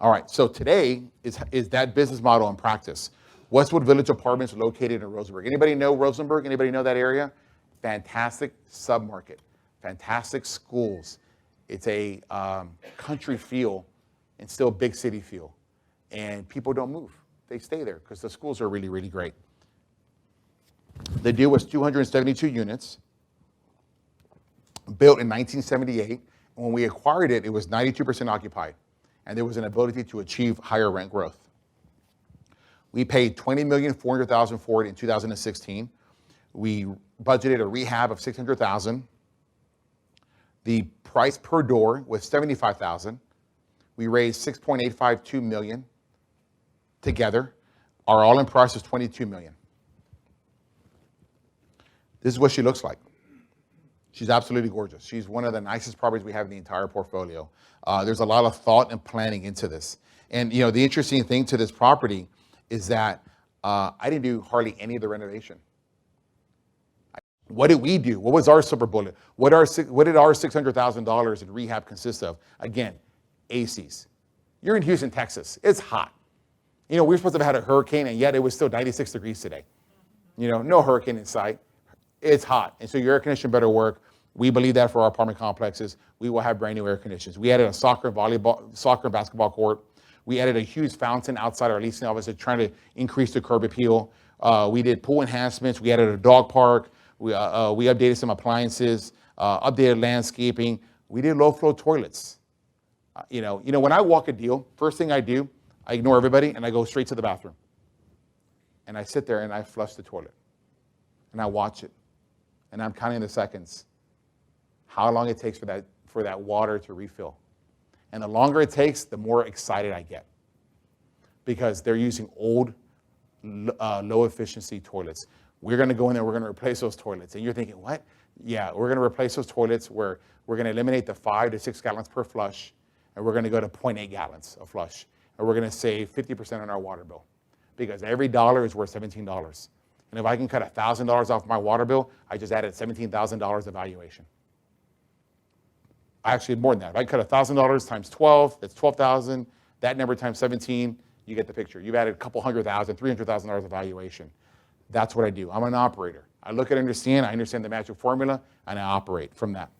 All right, so today is that business model in practice. Westwood Village Apartments located in Rosenberg. Anybody know Rosenberg? Anybody know that area? Fantastic submarket, fantastic schools. It's a country feel and still big city feel. And people don't move. They stay there because the schools are really, really great. The deal was 272 units, built in 1978. And when we acquired it, it was 92% occupied. And there was an ability to achieve higher rent growth. We paid $20,400,000 for it in 2016. We budgeted a rehab of $600,000. The price per door was $75,000. We raised $6.852 million together. Our all-in price was $22 million. This is what she looks like. She's absolutely gorgeous. She's one of the nicest properties we have in the entire portfolio. There's a lot of thought and planning into this. And you know, the interesting thing to this property is that I didn't do hardly any of the renovation. What did we do? What was our silver bullet? What did our $600,000 in rehab consist of? Again, ACs. You're in Houston, Texas. It's hot. You know, we're supposed to have had a hurricane, and yet it was still 96 degrees today. You know, no hurricane in sight. It's hot, and so your air conditioning better work. We believe that for our apartment complexes. We will have brand new air conditions. We added a soccer and basketball court. We added a huge fountain outside our leasing office, trying to increase the curb appeal. We did pool enhancements. We added a dog park. We updated some appliances, updated landscaping. We did low-flow toilets. You know, when I walk a deal, first thing I do, I ignore everybody and I go straight to the bathroom. And I sit there and I flush the toilet. And I watch it. And I'm counting the seconds. How long it takes for that water to refill. And the longer it takes, the more excited I get. Because they're using old, low efficiency toilets. We're going to go in there, we're going to replace those toilets. And you're thinking, what? Yeah, we're going to replace those toilets where we're going to eliminate the 5 to 6 gallons per flush, and we're going to go to 0.8 gallons of flush. And we're going to save 50% on our water bill. Because every dollar is worth $17. And if I can cut $1,000 off my water bill, I just added $17,000 of valuation. Actually, more than that. If I cut $1,000 times 12, that's 12,000. That number times 17, you get the picture. You've added a couple $100,000, $300,000 of valuation. That's what I do. I'm an operator. I look at I understand the magic formula, and I operate from that.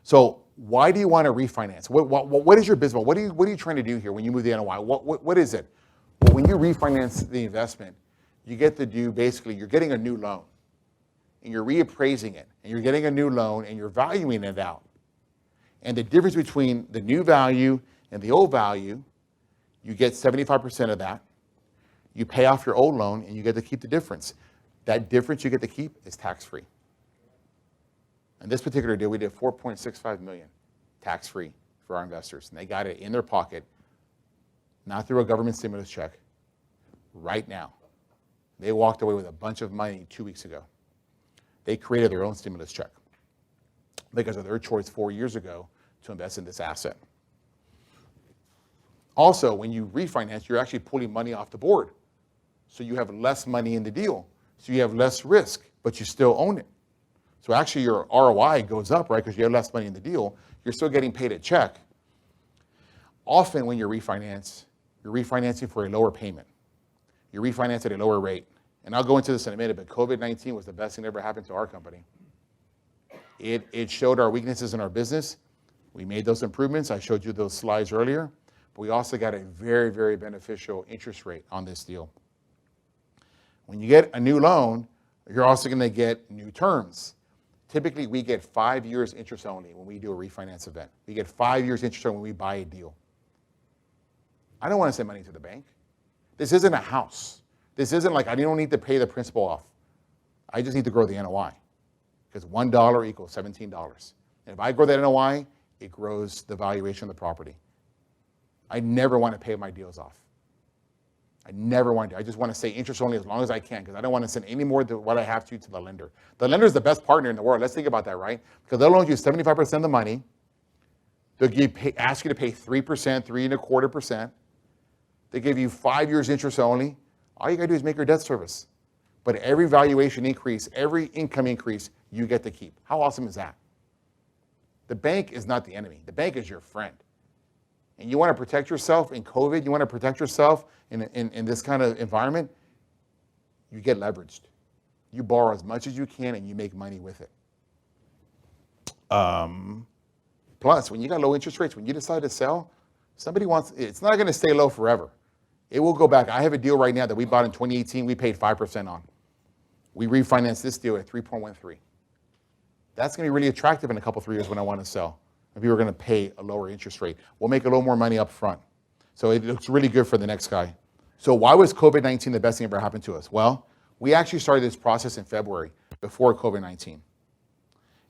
So why do you want to refinance? What is your business? What are you trying to do here when you move the NOI? What is it? Well, when you refinance the investment, you get to do basically, you're getting a new loan, and you're reappraising it, and you're getting a new loan, and you're valuing it out. And the difference between the new value and the old value, you get 75% of that. You pay off your old loan, and you get to keep the difference. That difference you get to keep is tax-free. In this particular deal, we did $4.65 million tax-free for our investors, and they got it in their pocket, not through a government stimulus check, right now. They walked away with a bunch of money 2 weeks ago. They created their own stimulus check because of their choice 4 years ago to invest in this asset. Also, when you refinance, you're actually pulling money off the board. So you have less money in the deal. So you have less risk, but you still own it. So actually your ROI goes up, right? Because you have less money in the deal. You're still getting paid a check. Often when you're refinancing for a lower payment. You refinance at a lower rate. And I'll go into this in a minute, but COVID-19 was the best thing that ever happened to our company. It showed our weaknesses in our business. We made those improvements. I showed you those slides earlier. But we also got a very, very beneficial interest rate on this deal. When you get a new loan, you're also going to get new terms. Typically, we get 5 years interest only when we do a refinance event. We get 5 years interest only when we buy a deal. I don't want to send money to the bank. This isn't a house. This isn't like I don't need to pay the principal off. I just need to grow the NOI because $1 equals $17. And if I grow that NOI, it grows the valuation of the property. I never want to pay my deals off. I never want to. I just want to stay interest only as long as I can because I don't want to send any more than what I have to the lender. The lender is the best partner in the world. Let's think about that, right? Because they'll loan you 75% of the money. They'll ask you to pay 3%, 3.25%. They give you 5 years interest only. All you got to do is make your debt service. But every valuation increase, every income increase, you get to keep. How awesome is that? The bank is not the enemy. The bank is your friend. and you want to protect yourself in COVID, you want to protect yourself in this kind of environment, you get leveraged. You borrow as much as you can and you make money with it. Plus, when you got low interest rates, when you decide to sell, it's not going to stay low forever. It will go back. I have a deal right now that we bought in 2018, we paid 5% on. We refinanced this deal at 3.13. That's going to be really attractive in a couple, 3 years when I want to sell. If you were going to pay a lower interest rate, we'll make a little more money up front. So it looks really good for the next guy. So why was COVID-19 the best thing ever happened to us? Well, we actually started this process in February before COVID-19.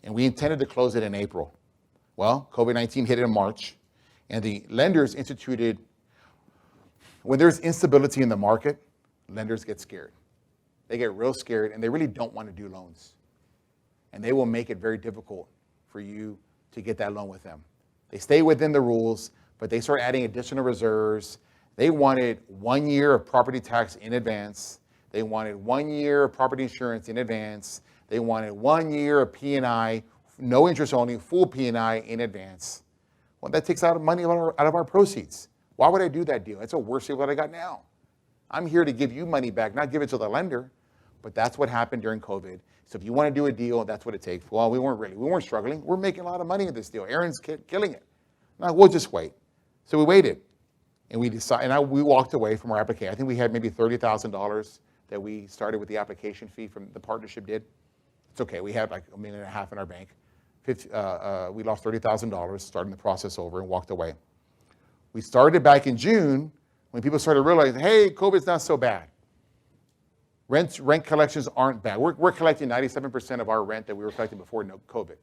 And we intended to close it in April. Well, COVID-19 hit in March, and the lenders instituted, when there's instability in the market, lenders get scared. They get real scared, and they really don't want to do loans. And they will make it very difficult for you to get that loan with them. They stay within the rules, but they start adding additional reserves. They wanted 1 year of property tax in advance. They wanted 1 year of property insurance in advance. They wanted 1 year of P&I, no interest only, full P&I in advance. Well, that takes out money out of our proceeds. Why would I do that deal? It's a worse deal than I got now. I'm here to give you money back, not give it to the lender. But that's what happened during COVID. So if you want to do a deal, that's what it takes. Well, we weren't struggling. We're making a lot of money in this deal. Aaron's killing it. No, we'll just wait. So we waited, and we decided. And we walked away from our application. I think we had maybe $30,000 that we started with the application fee from the partnership did. It's okay. We had like $1.5 million in our bank. We lost $30,000 starting the process over and walked away. We started back in June when people started realizing, hey, COVID's not so bad. Rent collections aren't bad. We're collecting 97% of our rent that we were collecting before COVID.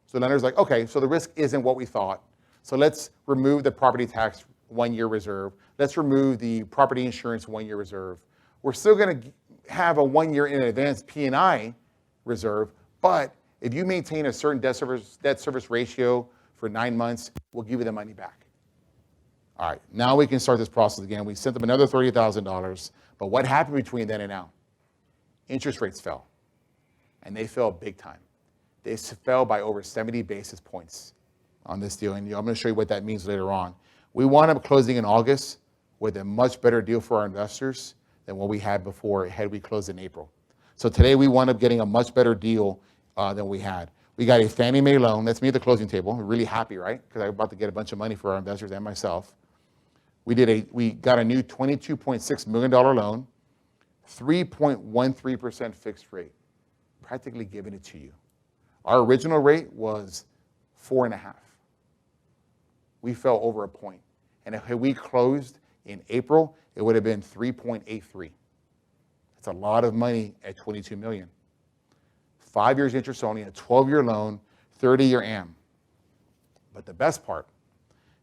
So the lender's like, okay, so the risk isn't what we thought. So let's remove the property tax 1 year reserve. Let's remove the property insurance 1 year reserve. We're still going to have a 1 year in advance P&I reserve, but if you maintain a certain debt service ratio for 9 months, we'll give you the money back. All right, now we can start this process again. We sent them another $30,000, but what happened between then and now? Interest rates fell, and they fell big time. They fell by over 70 basis points on this deal, and I'm going to show you what that means later on. We wound up closing in August with a much better deal for our investors than what we had before had we closed in April. So today we wound up getting a much better deal than we had. We got a Fannie Mae loan. That's me at the closing table. We're really happy, right? Because I'm about to get a bunch of money for our investors and myself. We got a new $22.6 million loan, 3.13% fixed rate, practically giving it to you. Our original rate was 4.5. We fell over a point. And if we closed in April, it would have been 3.83. That's a lot of money at $22 million. 5 years interest only, a 12-year loan, 30-year AM. But the best part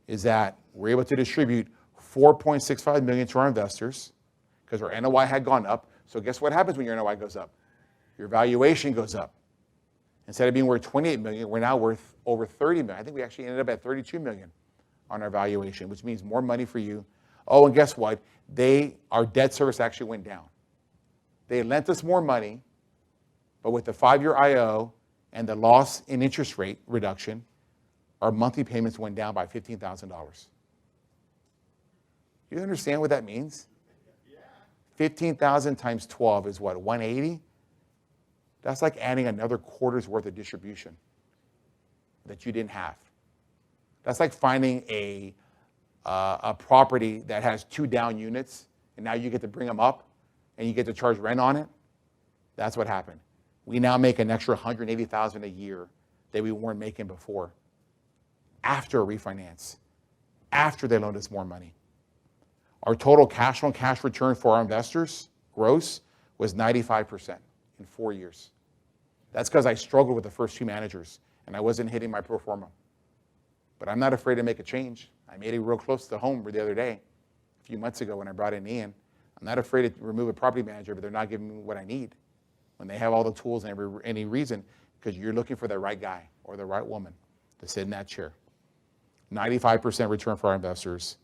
is that we're able to distribute $4.65 million to our investors because our NOI had gone up. So guess what happens when your NOI goes up? Your valuation goes up. Instead of being worth $28 million, we're now worth over $30 million. I think we actually ended up at $32 million on our valuation, which means more money for you. Oh, and guess what? Our debt service actually went down. They lent us more money, but with the 5-year IO and the loss in interest rate reduction, our monthly payments went down by $15,000. You understand what that means? Yeah. 15,000 times 12 is what, 180? That's like adding another quarter's worth of distribution that you didn't have. That's like finding a property that has 2 down units, and now you get to bring them up, and you get to charge rent on it. That's what happened. We now make an extra $180,000 a year that we weren't making before, after a refinance, after they loaned us more money. Our total cash on cash return for our investors, gross, was 95% in 4 years. That's because I struggled with the first 2 managers, and I wasn't hitting my pro forma. But I'm not afraid to make a change. I made it real close to home the other day, a few months ago when I brought in Ian. I'm not afraid to remove a property manager, but they're not giving me what I need. When they have all the tools and any reason, because you're looking for the right guy or the right woman to sit in that chair. 95% return for our investors.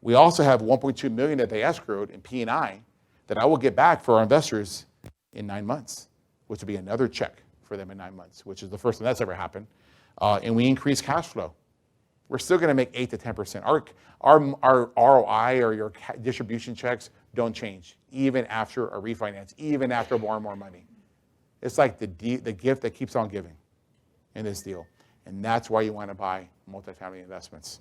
We also have $1.2 million that they escrowed in P&I that I will get back for our investors in 9 months, which will be another check for them in 9 months, which is the first time that's ever happened. And we increase cash flow. we're still going to make 8 to 10%. Our ROI or your distribution checks don't change, even after a refinance, even after more and more money. It's like the gift that keeps on giving in this deal. And that's why you want to buy multifamily investments.